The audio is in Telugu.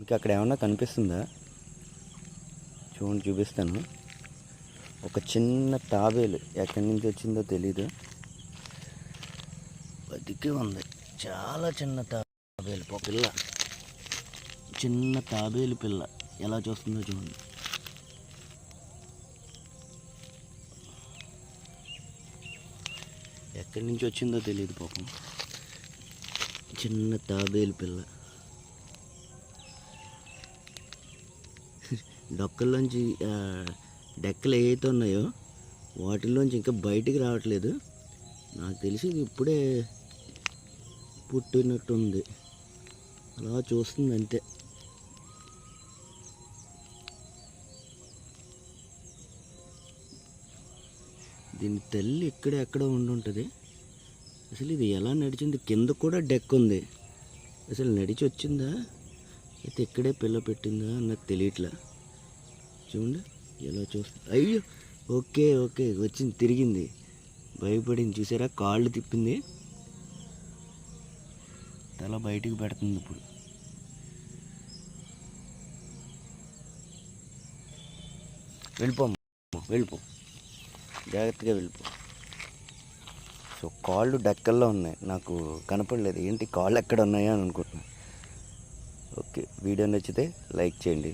ఇంకా అక్కడ ఏమన్నా కనిపిస్తుందా చూడండి, చూపిస్తాను. ఒక చిన్న తాబేలు ఎక్కడి నుంచి వచ్చిందో తెలీదు, బతికి ఉంది. చాలా చిన్న తాబేలు పిల్ల, చిన్న తాబేలు పిల్ల ఎలా చూస్తుందో చూడండి. ఎక్కడి నుంచి వచ్చిందో తెలియదు పాపం, చిన్న తాబేలు పిల్ల. డొక్కల్లోంచి డెక్కలు ఏవైతే ఉన్నాయో వాటిల్లోంచి ఇంకా బయటికి రావట్లేదు. నాకు తెలిసి ఇది ఇప్పుడే పుట్టినట్టుంది, అలా చూస్తుంది అంతే. దీని తల్లి ఇక్కడే ఎక్కడ ఉండుంటుంది. అసలు ఇది ఎలా నడిచింది? కింద కూడా డెక్ ఉంది. అసలు నడిచి వచ్చిందా అయితే ఇక్కడే పిల్ల పెట్టిందా అన్నది తెలియట్లా. చూడండి ఎలా చూస్తుంది. అయ్యో, ఓకే ఓకే, వచ్చింది, తిరిగింది, భయపడింది. చూసారా, కాళ్ళు తిప్పింది, తల బయటికి పెడుతుంది. ఇప్పుడు వెళ్ళిపో, జాగ్రత్తగా వెళ్ళిపో. సో కాళ్ళు డెక్కల్లో ఉన్నాయి, నాకు కనపడలేదు. ఏంటి కాళ్ళు ఎక్కడ ఉన్నాయో అని అనుకుంటున్నాను. ఓకే, వీడియో నచ్చితే లైక్ చేయండి.